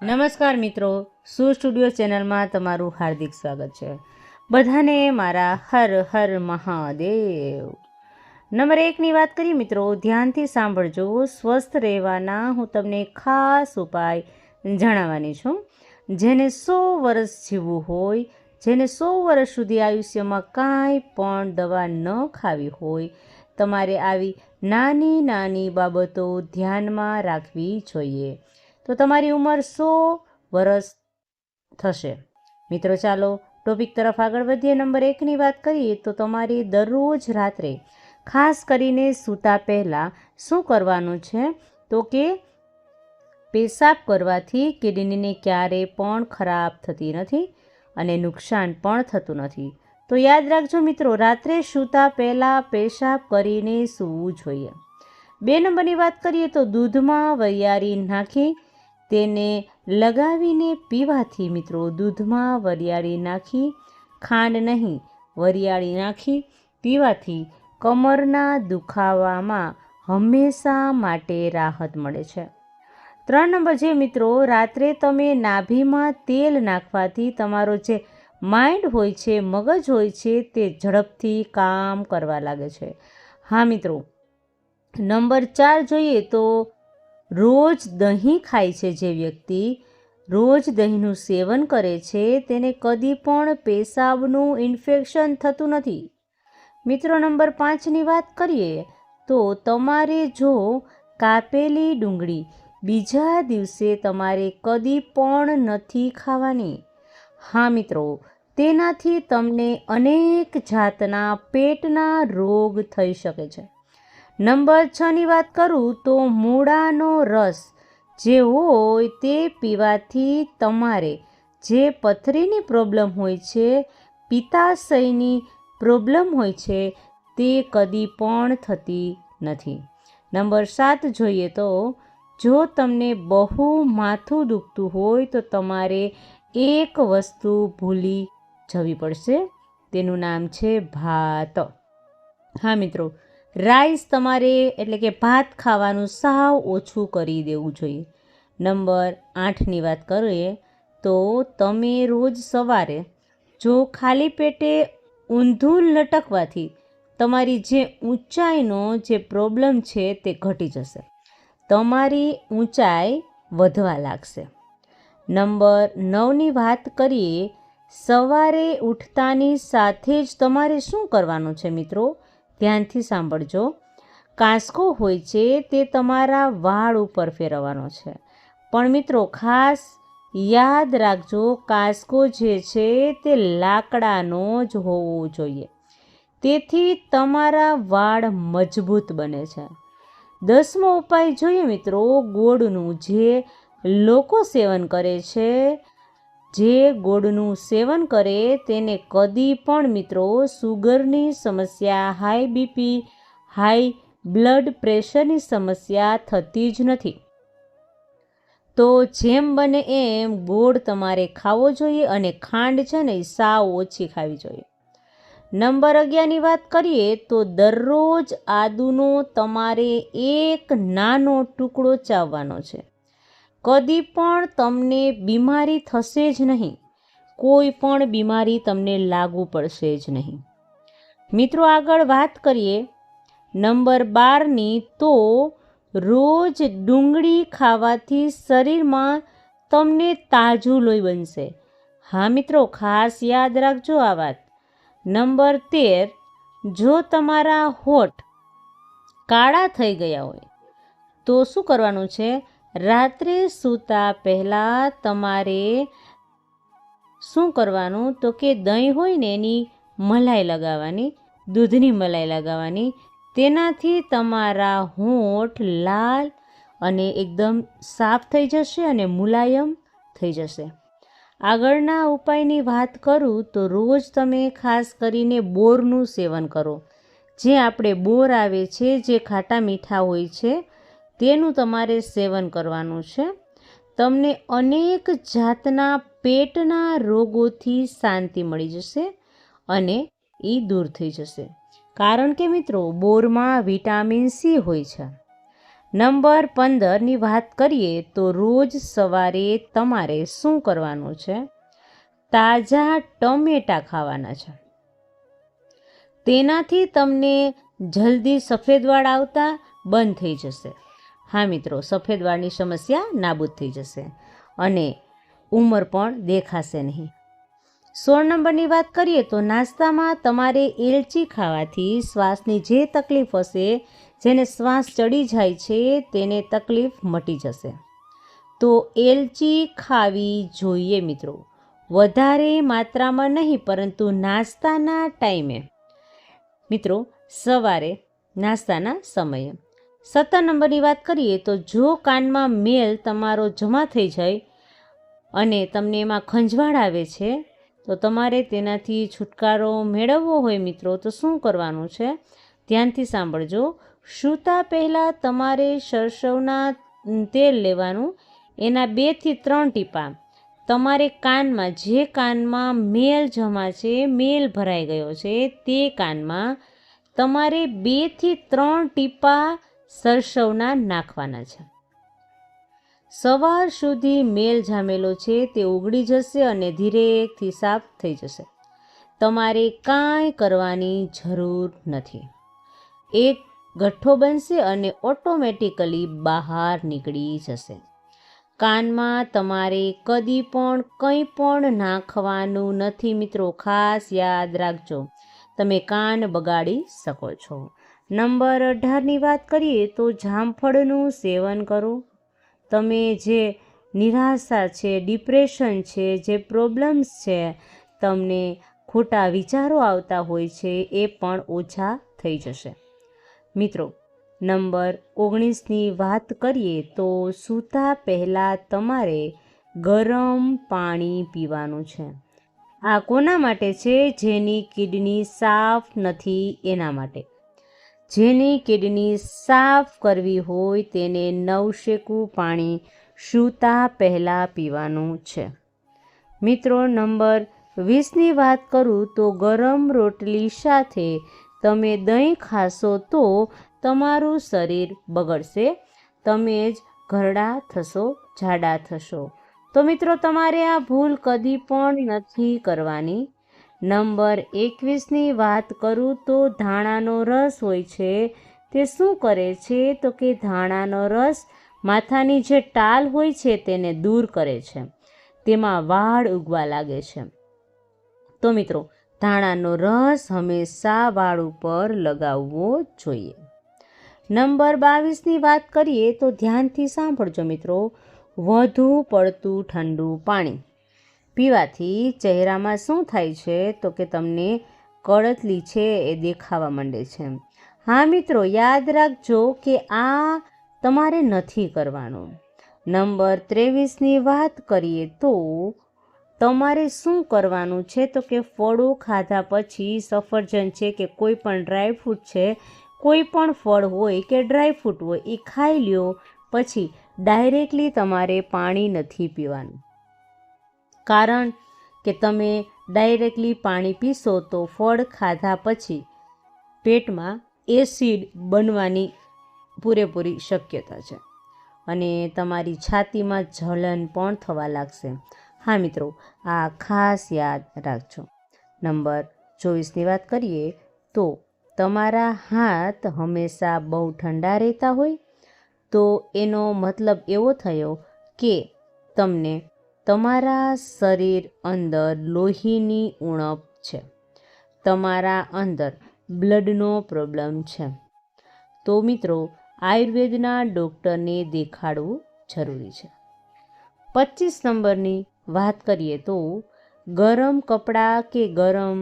નમસ્કાર મિત્રો, સુ સ્ટુડિયો ચેનલમાં તમારું હાર્દિક સ્વાગત છે. બધાને મારા હર હર મહાદેવ. નંબર 1ની વાત કરીએ મિત્રો, ધ્યાનથી સાંભળજો. સ્વસ્થ રહેવાના હું તમને ખાસ ઉપાય જણાવવાની છું. જેને 100 વર્ષ જીવવું હોય, જેને 100 વર્ષ સુધી આયુષ્યમાં કાંઈ પણ દવા ન ખાવી હોય, તમારે આવી નાની નાની બાબતો ધ્યાનમાં રાખવી જોઈએ. તો તમારી ઉંમર 100 વર્ષ થશે. મિત્રો ચાલો ટોપિક તરફ આગળ વધીએ. નંબર 1ની વાત કરીએ તો તમારે દરરોજ રાત્રે ખાસ કરીને સૂતા પહેલાં શું કરવાનું છે, તો કે પેશાબ કરવાથી કિડનીને ક્યારેય પણ ખરાબ થતી નથી અને નુકસાન પણ થતું નથી. તો યાદ રાખજો મિત્રો, રાત્રે સૂતા પહેલાં પેશાબ કરીને સૂવું જોઈએ. 2 નંબરની વાત કરીએ તો દૂધમાં વરિયાળી નાખી તેને લગાવીને પીવાથી મિત્રો, દૂધમાં વરિયાળી નાખી, ખાંડ નહીં વરિયાળી નાખી પીવાથી કમરના દુખાવામાં હંમેશા માટે રાહત મળે છે. 3 નંબર છે મિત્રો, રાત્રે તમે નાભીમાં તેલ નાખવાથી તમારો જે માઇન્ડ હોય છે, મગજ હોય છે, તે ઝડપથી કામ કરવા લાગે છે. હા મિત્રો, નંબર 4 જોઈએ તો રોજ દહીં ખાય છે જે વ્યક્તિ, રોજ દહીંનું સેવન કરે છે, તેને કદી પણ પેશાબનું ઇન્ફેક્શન થતું નથી. મિત્રો નંબર 5ની વાત કરીએ તો તમારે જો કાપેલી ડુંગળી બીજા દિવસે તમારે કદી પણ નથી ખાવાની. હા મિત્રો, તેનાથી તમને અનેક જાતના પેટના રોગ થઈ શકે છે. નંબર 6ની વાત કરું તો મૂળાનો રસ જે હોય તે પીવાથી તમારે જે પથરીની પ્રોબ્લેમ હોય છે, પિત્તાશયની પ્રોબ્લેમ હોય છે, તે કદી પણ થતી નથી. નંબર 7 જોઈએ તો જો તમને બહુ માથું દુખતું હોય તો તમારે એક વસ્તુ ભૂલી જવી પડશે, તેનું નામ છે ભાત. હા મિત્રો, રાઈસ તમારે એટલે કે ભાત ખાવાનું સાવ ઓછું કરી દેવું જોઈએ. નંબર 8ની વાત કરીએ તો તમે રોજ સવારે જો ખાલી પેટે ઊંધું લટકવાથી તમારી જે ઊંચાઈનો જે પ્રોબ્લેમ છે તે ઘટી જશે, તમારી ઊંચાઈ વધવા લાગશે. નંબર 9ની વાત કરીએ, સવારે ઉઠતાની સાથે જ તમારે શું કરવાનું છે મિત્રો, ધ્યાનથી સાંભળજો. કાંસકો હોય છે તે તમારા વાળ ઉપર ફેરવવાનો છે. પણ મિત્રો ખાસ યાદ રાખજો, કાંસકો જે છે તે લાકડાનો જ હોવો જોઈએ, તેથી તમારા વાળ મજબૂત બને છે. 10મો ઉપાય જોઈએ મિત્રો, ગોળનું જે લોકો સેવન કરે છે, જે ગોળનું સેવન કરે તેને કદી પણ મિત્રો સુગરની સમસ્યા, હાઈ બીપી, હાઈ બ્લડ પ્રેશરની સમસ્યા થતી જ નથી. તો જેમ બને એમ ગોળ તમારે ખાવો જોઈએ અને ખાંડ છે ને એ સાવ ઓછી ખાવી જોઈએ. નંબર 11ની વાત કરીએ તો દરરોજ આદુનો તમારે એક નાનો ટુકડો ચાવવાનો છે. કદી પણ તમને બીમારી થશે જ નહીં, કોઈ પણ બીમારી તમને લાગુ પડશે જ નહીં. મિત્રો આગળ વાત કરીએ નંબર 12ની તો રોજ ડુંગળી ખાવાથી શરીરમાં તમને તાજું લોહી બનશે. હા મિત્રો, ખાસ યાદ રાખજો આ વાત. નંબર 13, જો તમારા હોઠ કાળા થઈ ગયા હોય તો શું કરવાનું છે, રાત્રે સૂતા પહેલાં તમારે શું કરવાનું, તો કે દહીં હોય ને એની મલાઈ લગાવવાની, દૂધની મલાઈ લગાવવાની, તેનાથી તમારા હોઠ લાલ અને એકદમ સાફ થઈ જશે અને મુલાયમ થઈ જશે. આગળના ઉપાયની વાત કરું તો રોજ તમે ખાસ કરીને બોરનું સેવન કરો. જે આપણે બોર આવે છે, જે ખાટા મીઠા હોય છે, તેનું તમારે સેવન કરવાનું છે. તમને અનેક જાતના પેટના રોગોથી શાંતિ મળી જશે અને એ દૂર થઈ જશે. કારણ કે મિત્રો બોરમાં વિટામિન સી હોય છે. નંબર 15ની વાત કરીએ તો રોજ સવારે તમારે શું કરવાનું છે? તાજા ટમેટા ખાવાના છે. તેનાથી તમને જલ્દી સફેદ વાળ આવતા બંધ થઈ જશે. હા મિત્રો, સફેદ વાળની સમસ્યા નાબૂદ થઈ જશે અને ઉંમર પણ દેખાશે નહીં. 16 નંબરની વાત કરીએ તો નાસ્તામાં તમારે એલચી ખાવાથી શ્વાસની જે તકલીફ હશે, જેને શ્વાસ ચડી જાય છે, તેને તકલીફ મટી જશે. તો એલચી ખાવી જોઈએ મિત્રો, વધારે માત્રામાં નહીં, પરંતુ નાસ્તાના ટાઈમે મિત્રો, સવારે નાસ્તાના સમયે. 17 નંબરની વાત કરીએ તો જો કાનમાં મેલ તમારો જમા થઈ જાય અને તમને એમાં ખંજવાળ આવે છે, તો તમારે તેનાથી છુટકારો મેળવવો હોય મિત્રો, તો શું કરવાનું છે? ધ્યાનથી સાંભળજો. સૂતા પહેલાં તમારે સરસવના તેલ લેવાનું, એના 2 થી 3 ટીપા તમારે કાનમાં, જે કાનમાં મેલ જમા છે, મેલ ભરાઈ ગયો છે, તે કાનમાં તમારે 2 થી 3 ટીપા સરસવના નાખવાના છે. સવાર સુધી મેલ જામેલો છે તે ઓગળી જશે અને ધીરેથી સાફ થઈ જશે. તમારે કાંઈ કરવાની જરૂર નથી. એક ગઠ્ઠો બનશે અને ઓટોમેટિકલી બહાર નીકળી જશે. કાનમાં તમારે કદી પણ કંઈ પણ નાખવાનું નથી મિત્રો, ખાસ યાદ રાખજો. તમે કાન બગાડી શકો છો. નંબર 18ની વાત કરીએ તો જામફળનું સેવન કરો. તમે જે નિરાશા છે, ડિપ્રેશન છે, જે પ્રોબ્લેમ્સ છે, તમને ખોટા વિચારો આવતા હોય છે, એ પણ ઓછા થઈ જશે. મિત્રો, નંબર 19ની વાત કરીએ તો સૂતા પહેલાં તમારે ગરમ પાણી પીવાનું છે. આ કોના માટે છે? જેની કિડની સાફ નથી એના માટે. જેની કિડની સાફ કરવી હોય તેને નવશેકું પાણી સૂતા પહેલાં પીવાનું છે. મિત્રો, નંબર 20ની વાત કરું તો ગરમ રોટલી સાથે તમે દહીં ખાશો તો તમારું શરીર બગડશે, તમે જ ઘરડા થશો, જાડા થશો. તો મિત્રો, તમારે આ ભૂલ કદી પણ નથી કરવાની. નંબર 21ની વાત કરું તો ધાણાનો રસ હોય છે, તે શું કરે છે? તો કે ધાણાનો રસ માથાની જે ટાલ હોય છે તેને દૂર કરે છે, તેમાં વાળ ઉગવા લાગે છે. તો મિત્રો, ધાણાનો રસ હંમેશા વાળ ઉપર લગાવવો જોઈએ. નંબર 22ની વાત કરીએ તો ધ્યાનથી સાંભળજો મિત્રો. વધુ પડતું ઠંડુ પાણી પીવાથી ચહેરામાં શું થાય છે? તો કે તમને કળતલી છે એ દેખાવા માંડે છે. હા મિત્રો, યાદ રાખજો કે આ તમારે નથી કરવાનું. નંબર 23ની વાત કરીએ તો તમારે શું કરવાનું છે? તો કે ફળો ખાધા પછી સફરજન છે કે કોઈ પણ ડ્રાયફ્રૂટ છે, કોઈ પણ ફળ હોય કે ડ્રાયફ્રૂટ હોય, એ ખાઈ લ્યો. પછી ડાયરેક્ટલી તમારે પાણી નથી પીવાનું, કારણ કે તમે ડાયરેક્ટલી પાણી પીશો તો ફળ ખાધા પછી પેટમાં એસિડ બનવાની પૂરેપૂરી શક્યતા છે અને તમારી છાતીમાં જલન પણ થવા લાગશે. હા મિત્રો, આ ખાસ યાદ રાખજો. નંબર 24ની વાત કરીએ તો તમારા હાથ હંમેશા બહુ ઠંડા રહેતા હોય તો એનો મતલબ એવો થયો કે તમને તમારા શરીર અંદર લોહીની ઉણપ છે, તમારા અંદર બ્લડનો પ્રોબ્લેમ છે. તો મિત્રો, આયુર્વેદના ડૉક્ટરને દેખાડવું જરૂરી છે. 25 નંબરની વાત કરીએ તો ગરમ કપડાં કે ગરમ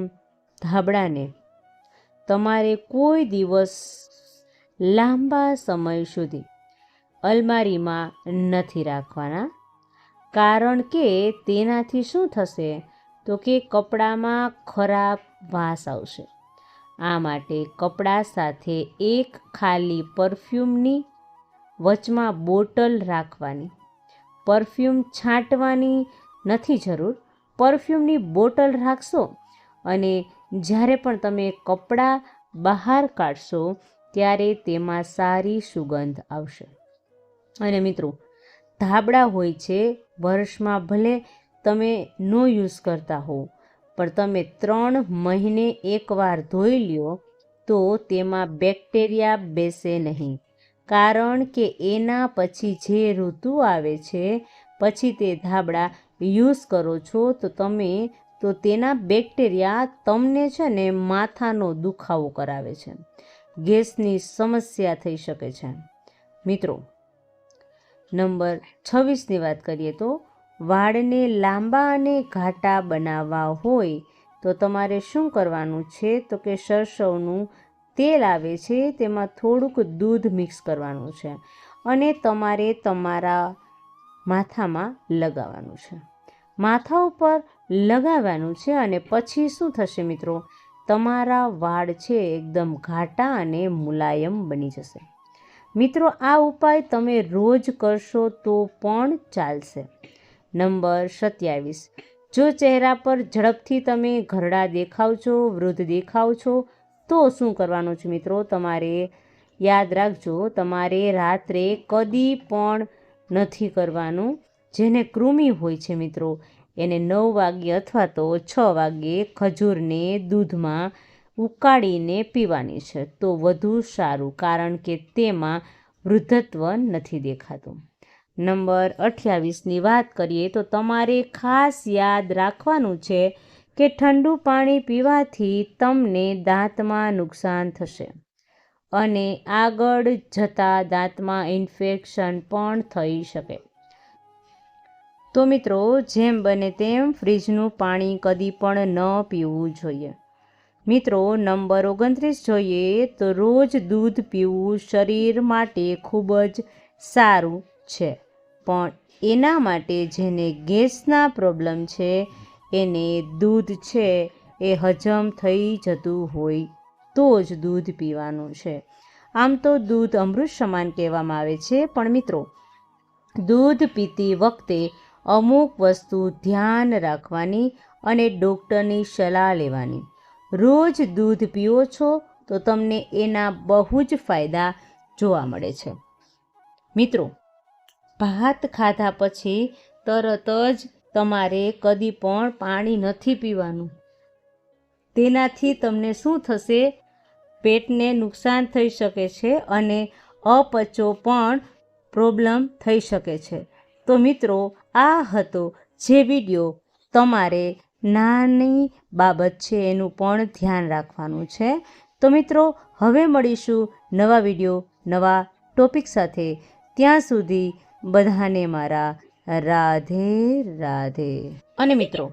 ધાબળાને તમારે કોઈ દિવસ લાંબા સમય સુધી અલમારીમાં નથી રાખવાના, કારણ કે તેનાથી શું થશે? તો કે કપડામાં ખરાબ વાસ આવશે. આ માટે કપડાં સાથે એક ખાલી પરફ્યુમની વચમાં બોટલ રાખવાની. પરફ્યુમ છાંટવાની નથી જરૂર, પરફ્યુમની બોટલ રાખશો અને જ્યારે પણ તમે કપડાં બહાર કાઢશો ત્યારે તેમાં સારી સુગંધ આવશે. અને મિત્રો, ધાબળા હોય છે, વર્ષમાં ભલે તમે નો યુઝ કરતા હો, પણ તમે 3 મહિને એકવાર ધોઈ લ્યો તો તેમાં બેક્ટેરિયા બેસે નહીં, કારણ કે એના પછી જે ઋતુ આવે છે, પછી તે ધાબળા યુઝ કરો છો તો તેના બેક્ટેરિયા તમને છે ને માથાનો દુખાવો કરાવે છે, ગેસની સમસ્યા થઈ શકે છે. મિત્રો, નંબર 26ની વાત કરીએ તો વાળને લાંબા અને ઘાટા બનાવવા હોય તો તમારે શું કરવાનું છે તો કે સરસવનું તેલ આવે છે તેમાં થોડુંક દૂધ મિક્સ કરવાનું છે અને તમારે તમારા માથામાં લગાવવાનું છે. માથા ઉપર લગાવવાનું છે અને પછી શું થશે મિત્રો, તમારા વાળ છે એકદમ ઘાટા અને મુલાયમ બની જશે. મિત્રો, આ ઉપાય તમે રોજ કરશો તો પણ ચાલશે. નંબર 27, જો ચહેરા પર ઝડપથી તમે ઘરડા દેખાવ છો, વૃદ્ધ દેખાવ છો તો શું કરવાનું છે મિત્રો, તમારે યાદ રાખજો, તમારે રાત્રે કદી પણ નથી કરવાનું. જેને કૃમિ હોય છે મિત્રો, એને 9 વાગ્યે અથવા તો 6 વાગ્યે ખજૂરને દૂધમાં ઉકાળીને પીવાની છે તો વધુ સારું, કારણ કે તેમાં વૃદ્ધત્વ નથી દેખાતું. નંબર 28ની વાત કરીએ તો તમારે ખાસ યાદ રાખવાનું છે કે ઠંડુ પાણી પીવાથી તમને દાંતમાં નુકસાન થશે અને આગળ જતાં દાંતમાં ઇન્ફેક્શન પણ થઈ શકે. તો મિત્રો, જેમ બને તેમ ફ્રીજનું પાણી કદી પણ ન પીવું જોઈએ. મિત્રો, નંબર 29 જોઈએ તો રોજ દૂધ પીવું શરીર માટે ખૂબ જ સારું છે, પણ એના માટે જેને ગેસના પ્રોબ્લેમ છે એને દૂધ છે એ હજમ થઈ જતું હોય તો જ દૂધ પીવાનું છે. આમ તો દૂધ અમૃત સમાન કહેવામાં આવે છે, પણ મિત્રો, દૂધ પીતી વખતે અમુક વસ્તુ ધ્યાન રાખવાની અને ડૉક્ટરની સલાહ લેવાની. રોજ દૂધ પીવો છો તો તમને એના બહુ જ ફાયદા જોવા મળે છે. મિત્રો, ભાત ખાધા પછી તરત જ તમારે કદી પણ પાણી નથી પીવાનું. તેનાથી તમને શું થશે, પેટને નુકસાન થઈ શકે છે અને અપચો પણ પ્રોબ્લેમ થઈ શકે છે. તો મિત્રો, આ હતો જે વિડીયો. તમારે નાની બાબત છે એનું પણ ધ્યાન રાખવાનું છે. તો મિત્રો, હવે મળીશું નવા વિડીયો નવા ટોપિક સાથે. ત્યાં સુધી બધાને મારા રાધે રાધે. અને મિત્રો,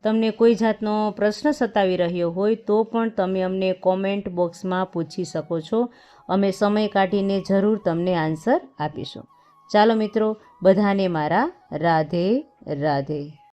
તમને કોઈ જાતનો પ્રશ્ન સતાવી રહ્યો હોય તો પણ તમે અમને કોમેન્ટ બોક્સમાં પૂછી શકો છો. અમે સમય કાઢીને જરૂર તમને આન્સર આપીશું. ચાલો મિત્રો, બધાને મારા રાધે રાધે.